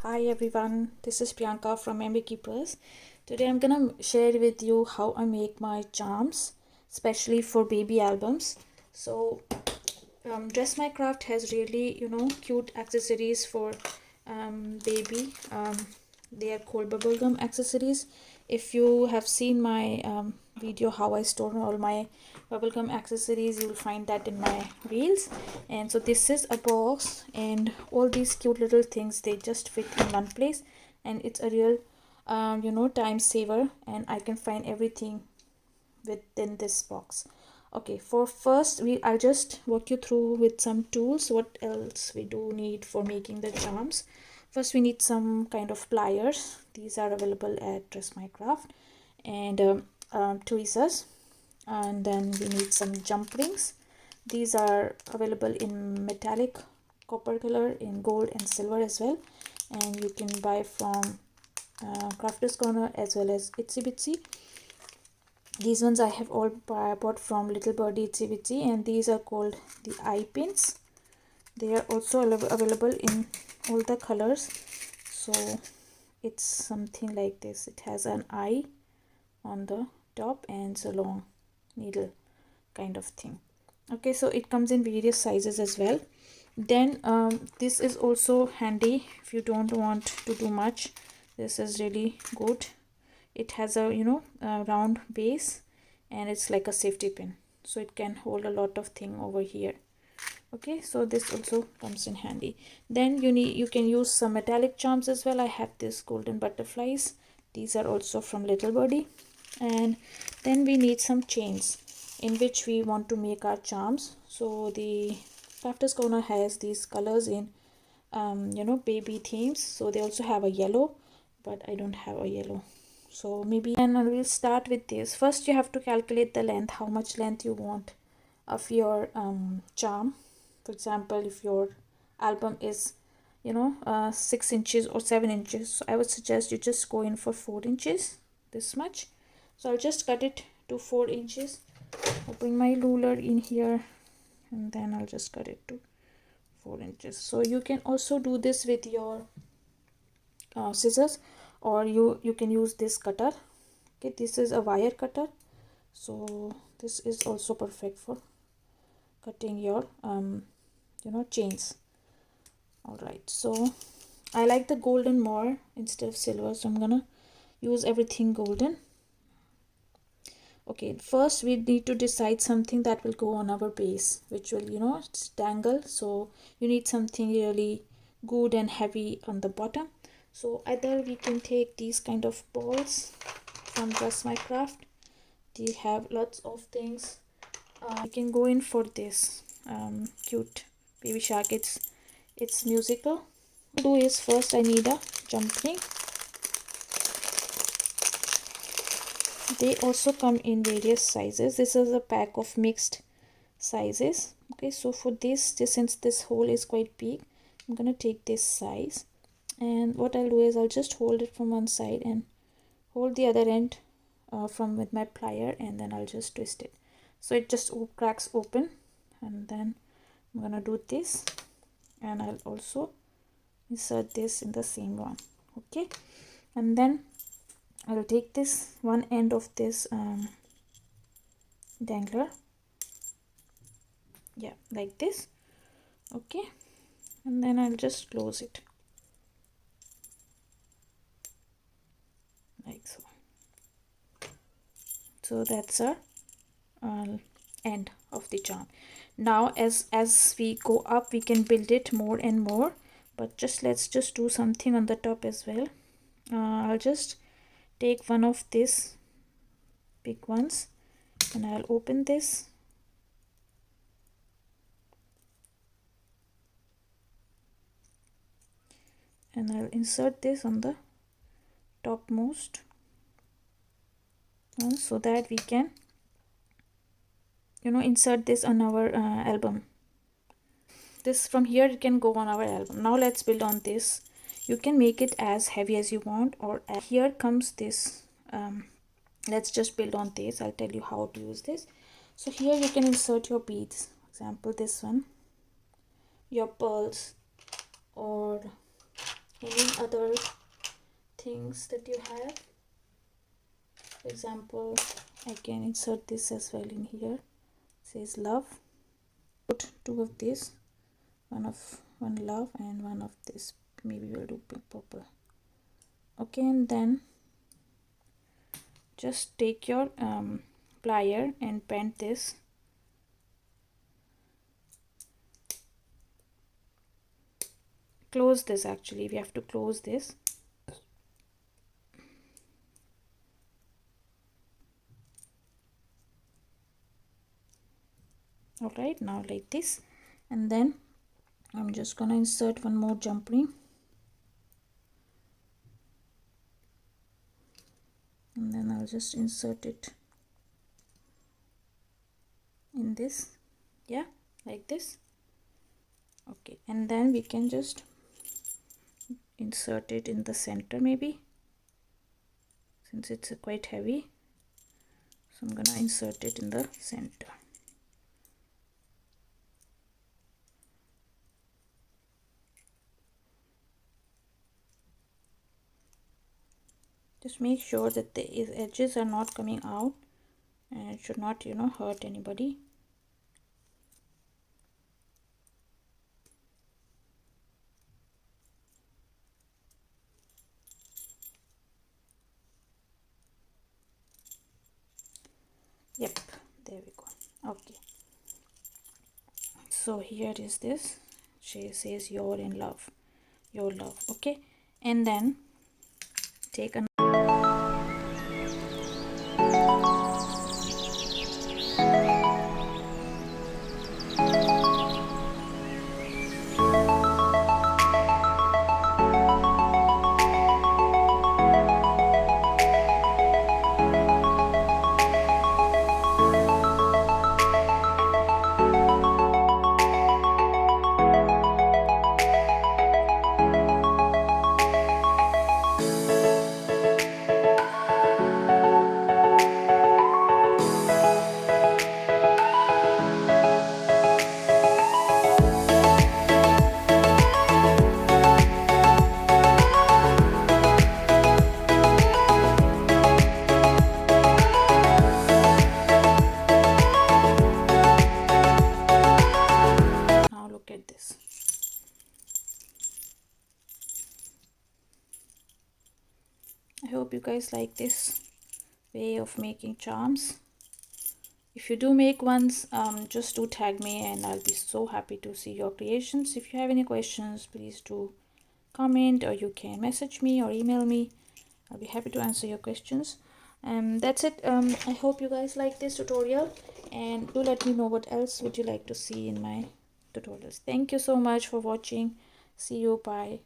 Hi everyone, this is Priyanka from MB Keepers. Today I'm gonna share with you how I make my charms, especially for baby albums. So, Dress My Craft has really, cute accessories for baby. They are called bubblegum accessories. If you have seen my video how I store all my bubblegum accessories, you will find that in my reels. And so this is a box, and all these cute little things, they just fit in one place, and it's a real time saver, and I can find everything within this box. Okay, for first I'll just walk you through with some tools what else we do need for making the charms. First we need some kind of pliers. These are available at Dress My Craft, and tweezers, and then we need some jump rings. These are available in metallic, copper color, in gold and silver as well, and you can buy from Crafters Corner as well as Itsy Bitsy. These ones I have all bought from Little Birdie Itsy Bitsy, and these are called the eye pins. They are also available in all the colors. So it's something like this. It has an eye on the top and it's a long needle kind of thing. Okay, so it comes in various sizes as well. Then this is also handy if you don't want to do much. This is really good. It has a a round base, and it's like a safety pin, so it can hold a lot of thing over here. Okay, so this also comes in handy. Then you can use some metallic charms as well. I have this golden butterflies. These are also from Little Birdie. And then we need some chains in which we want to make our charms. So the Crafters Corner has these colors in baby themes. So they also have a yellow, but I don't have a yellow. So maybe, and I will start with this. First you have to calculate the length, how much length you want of your charm. For example, if your album is 6 inches or 7 inches, so I would suggest you just go in for 4 inches, this much. So I'll just cut it to 4 inches. I'll bring my ruler in here, and then I'll just cut it to 4 inches. So you can also do this with your scissors, or you can use this cutter. Okay, this is a wire cutter, so this is also perfect for cutting your chains. All right, so I like the golden more instead of silver, so I'm gonna use everything golden. Okay, first we need to decide something that will go on our base, which will dangle. So you need something really good and heavy on the bottom. So either we can take these kind of balls from Dress My Craft. They have lots of things. You can go in for this cute baby shark. It's musical. What I'll do is first I need a jump ring. They also come in various sizes. This is a pack of mixed sizes. Okay, so for this since this hole is quite big, I'm gonna take this size, and what I'll do is I'll just hold it from one side and hold the other end from with my plier, and then I'll just twist it so it just cracks open. And then I'm gonna do this, and I'll also insert this in the same one. Okay, and then I'll take this one end of this dangler, yeah, like this. Okay, and then I'll just close it like so. So that's our end of the charm. Now as we go up, we can build it more and more, but let's just do something on the top as well. I'll just take one of these big ones, and I'll open this, and I'll insert this on the topmost one, so that we can insert this on our album. This from here it can go on our album. Now let's build on this. You can make it as heavy as you want, or here comes this let's just build on this. I'll tell you how to use this. So here you can insert your beads, for example this one, your pearls, or any other things that you have. For example, I can insert this as well in here. It says love. Put two of these, one love and one of this. Maybe we'll do pink purple. Okay, and then just take your plier and bend this. Close this, actually we have to close this. Alright, now like this, and then I'm just gonna insert one more jump ring, and then I'll just insert it in this, yeah, like this. Okay, and then we can just insert it in the center, maybe, since it's quite heavy. So I'm gonna insert it in the center. Just make sure that the edges are not coming out, and it should not, hurt anybody. Yep, there we go. Okay, so here is this. She says you're in love, your love. Okay, and then take a I hope you guys like this way of making charms. If you do make ones, just do tag me and I'll be so happy to see your creations. If you have any questions, please do comment, or you can message me or email me. I'll be happy to answer your questions. That's it. I hope you guys like this tutorial, and do let me know what else would you like to see in my tutorials. Thank you so much for watching. See you. Bye.